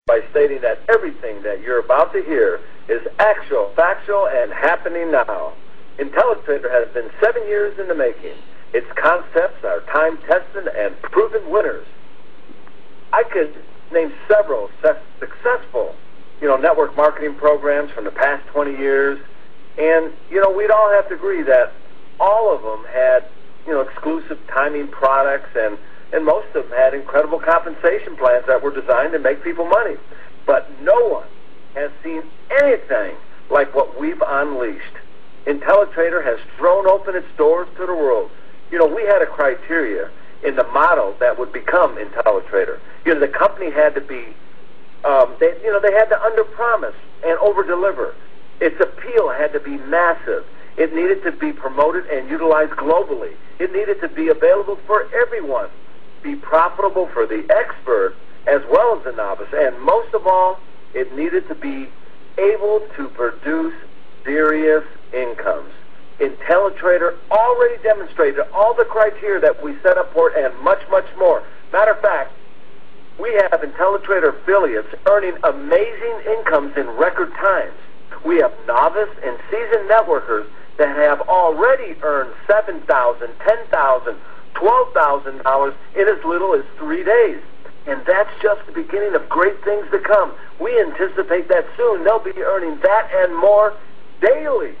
by stating that everything that you're about to hear is actual, factual, and happening now. IntelliTrader has been 7 years in the making. Its concepts are time-tested and proven winners. I could name several successful, network marketing programs from the past 20 years, and, we'd all have to agree that all of them had, exclusive timing products, and most of them had incredible compensation plans that were designed to make people money. But no one has seen anything like what we've unleashed. IntelliTrader has thrown open its doors to the world. We had a criteria in the model that would become IntelliTrader. The company had to be, they had to underpromise and overdeliver. Its appeal had to be massive. It needed to be promoted and utilized globally. It needed to be available for everyone, be profitable for the expert as well as the novice, and most of all, it needed to be able to produce serious incomes. IntelliTrader already demonstrated all the criteria that we set up for it and much, much more. Matter of fact, we have IntelliTrader affiliates earning amazing incomes in record times. We have novice and seasoned networkers that have already earned $7,000, $10,000, $12,000 in as little as 3 days. And that's just the beginning of great things to come. We anticipate that soon they'll be earning that and more daily.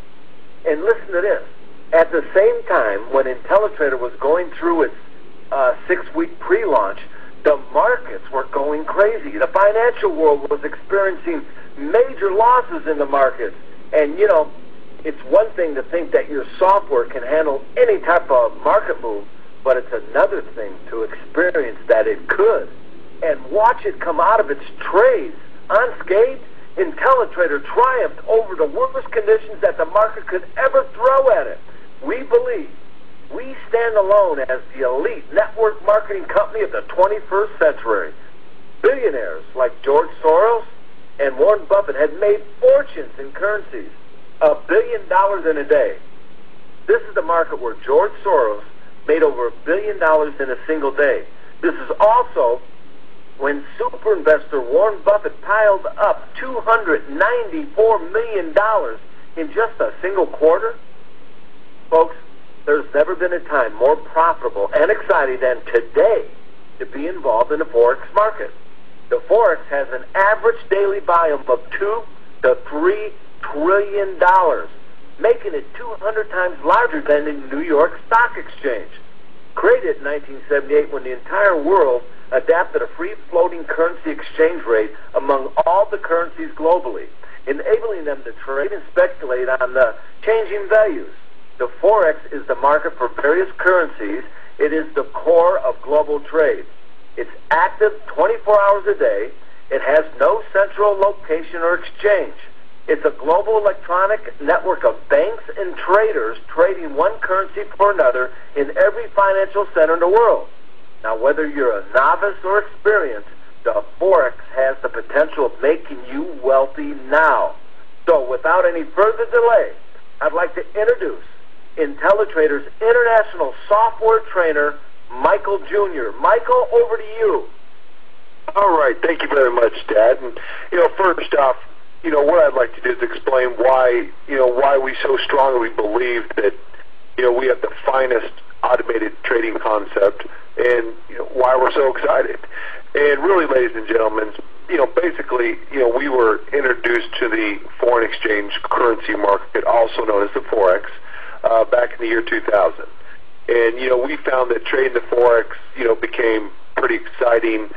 And listen to this. At the same time, when IntelliTrader was going through its 6-week pre-launch, the markets were going crazy. The financial world was experiencing major losses in the markets. And, it's one thing to think that your software can handle any type of market move, but it's another thing to experience that it could. And watch it come out of its trades unscathed. IntelliTrader triumphed over the worst conditions that the market could ever throw at it. We believe we stand alone as the elite network marketing company of the 21st century. Billionaires like George Soros and Warren Buffett had made fortunes in currencies, $1 billion in a day. This is the market where George Soros made over $1 billion in a single day. This is also when super investor Warren Buffett piled up $294 million in just a single quarter. Folks, there's never been a time more profitable and exciting than today to be involved in the Forex market. The Forex has an average daily volume of $2 to $3 trillion, making it 200 times larger than the New York Stock Exchange. Created in 1978 when the entire world adapted a free-floating currency exchange rate among all the currencies globally, enabling them to trade and speculate on the changing values. The Forex is the market for various currencies. It is the core of global trade. It's active 24 hours a day. It has no central location or exchange. It's a global electronic network of banks and traders trading one currency for another in every financial center in the world. Now, whether you're a novice or experienced, the Forex has the potential of making you wealthy now. So, without any further delay, I'd like to introduce IntelliTrader's international software trainer, Michael Jr. Michael, over to you. All right. Thank you very much, Dad. And, first off, what I'd like to do is explain why we so strongly believe that, we have the finest automated trading concept and, why we're so excited. And really, ladies and gentlemen, basically, we were introduced to the foreign exchange currency market, also known as the Forex, back in the year 2000. And, we found that trading the Forex, became pretty exciting,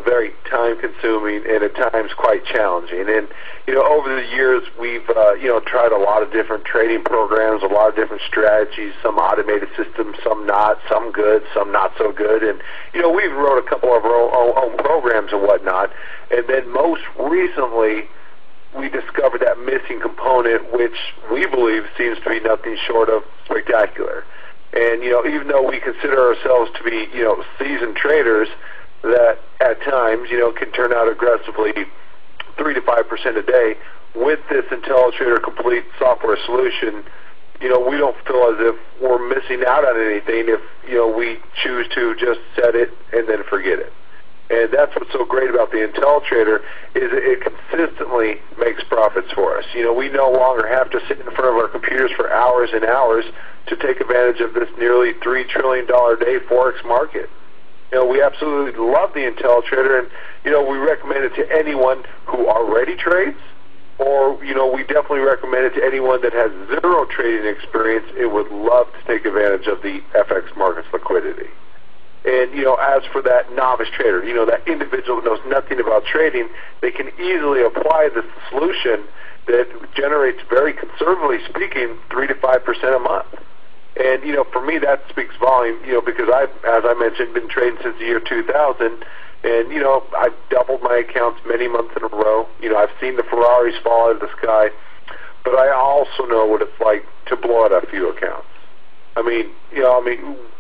very time-consuming, and at times quite challenging. And, over the years, we've, tried a lot of different trading programs, a lot of different strategies, some automated systems, some not, some good, some not so good. And, we even wrote a couple of our own programs and whatnot. And then most recently, we discovered that missing component, which we believe seems to be nothing short of spectacular. And, even though we consider ourselves to be, seasoned traders that at times, can turn out aggressively 3 to 5% a day, with this IntelliTrader complete software solution, we don't feel as if we're missing out on anything if, we choose to just set it and then forget it. And that's what's so great about the IntelliTrader is it consistently makes profits for us. We no longer have to sit in front of our computers for hours and hours to take advantage of this nearly $3 trillion a day Forex market. We absolutely love the IntelliTrader, and, we recommend it to anyone who already trades, or, we definitely recommend it to anyone that has zero trading experience and would love to take advantage of the FX market's liquidity. And, as for that novice trader, that individual that knows nothing about trading, they can easily apply this solution that generates, very conservatively speaking, 3 to 5% a month. And, for me, that speaks volume, because I've, as I mentioned, been trading since the year 2000, and, I've doubled my accounts many months in a row. I've seen the Ferraris fall out of the sky, but I also know what it's like to blow out a few accounts.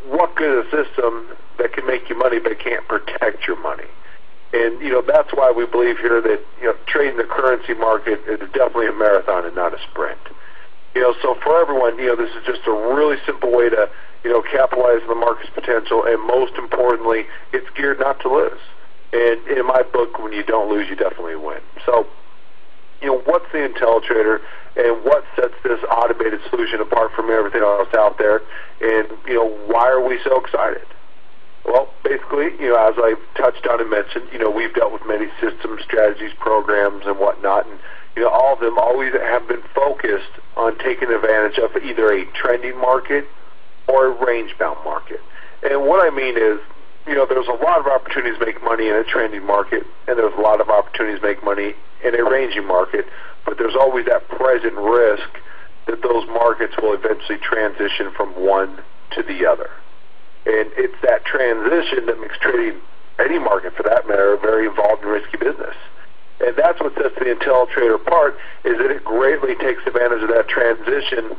What good is a system that can make you money but can't protect your money? And, that's why we believe here that, trading the currency market is definitely a marathon and not a sprint. So for everyone, this is just a really simple way to, capitalize on the market's potential, and most importantly, it's geared not to lose. And in my book, when you don't lose, you definitely win. So, what's the IntelliTrader, and what sets this automated solution apart from everything else out there, and, why are we so excited? Well, basically, as I've touched on and mentioned, we've dealt with many systems, strategies, programs, and whatnot, and, all of them always have been focused on taking advantage of either a trending market or a range-bound market. And what I mean is, there's a lot of opportunities to make money in a trending market, and there's a lot of opportunities to make money in a ranging market, but there's always that present risk that those markets will eventually transition from one to the other. And it's that transition that makes trading, any market for that matter, a very involved and risky business. And that's what sets the IntelliTrader apart, is that it greatly takes advantage of that transition,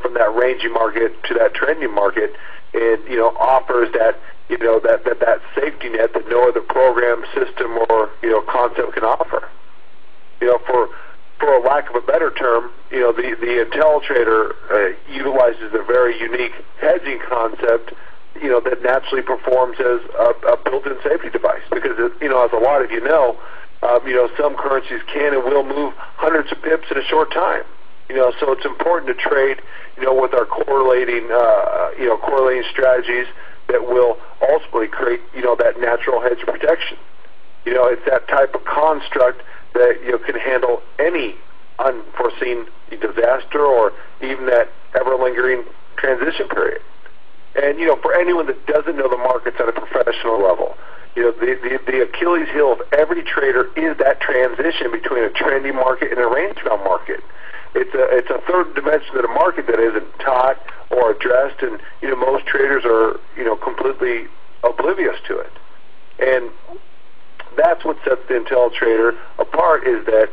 from that ranging market to that trending market, and, offers that, that safety net that no other program, system, or, concept can offer. For a lack of a better term, the IntelliTrader utilizes a very unique hedging concept, that naturally performs as a built-in safety device. Because, as a lot of some currencies can and will move hundreds of pips in a short time. So it's important to trade, with our correlating strategies that will ultimately create, that natural hedge protection. It's that type of construct that can handle any unforeseen disaster or even that ever-lingering transition period. And, for anyone that doesn't know the markets at a professional level, the Achilles heel of every trader is that transition between a trending market and a range-bound market. It's a third dimension of the market that isn't taught or addressed, and, most traders are, completely oblivious to it. And that's what sets the IntelliTrader apart, is that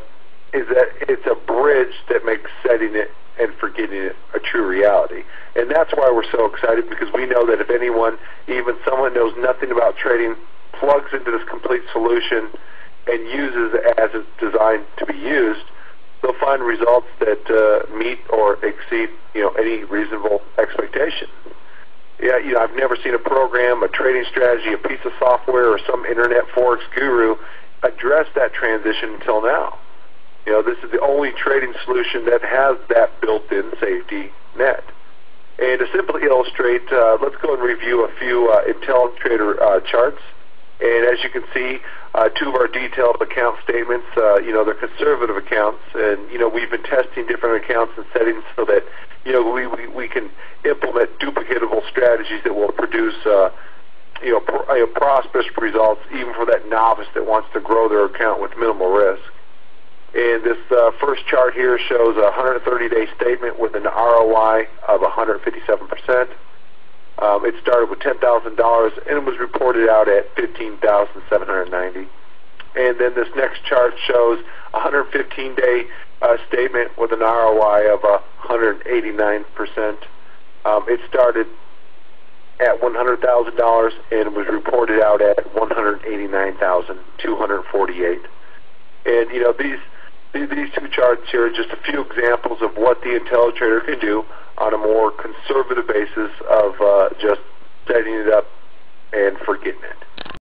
it's a bridge that makes setting it and forgetting it a true reality. And that's why we're so excited, because we know that if anyone, even someone knows nothing about trading, plugs into this complete solution and uses it as it's designed to be used, they'll find results that meet or exceed, any reasonable expectation. Yeah, I've never seen a program, a trading strategy, a piece of software, or some internet Forex guru address that transition until now. This is the only trading solution that has that built-in safety net. And to simply illustrate, let's go and review a few IntelliTrader charts. And as you can see, two of our detailed account statements, they're conservative accounts, and, we've been testing different accounts and settings so that, we can implement duplicatable strategies that will produce, prosperous results even for that novice that wants to grow their account with minimal risk. And this first chart here shows a 130-day statement with an ROI of 157%. It started with $10,000 and it was reported out at $15,790. And then this next chart shows a 115-day statement with an ROI of 189%. It started at $100,000 and was reported out at $189,248. And these two charts here are just a few examples of what the IntelliTrader can do on a more conservative basis of just setting it up and forgetting it.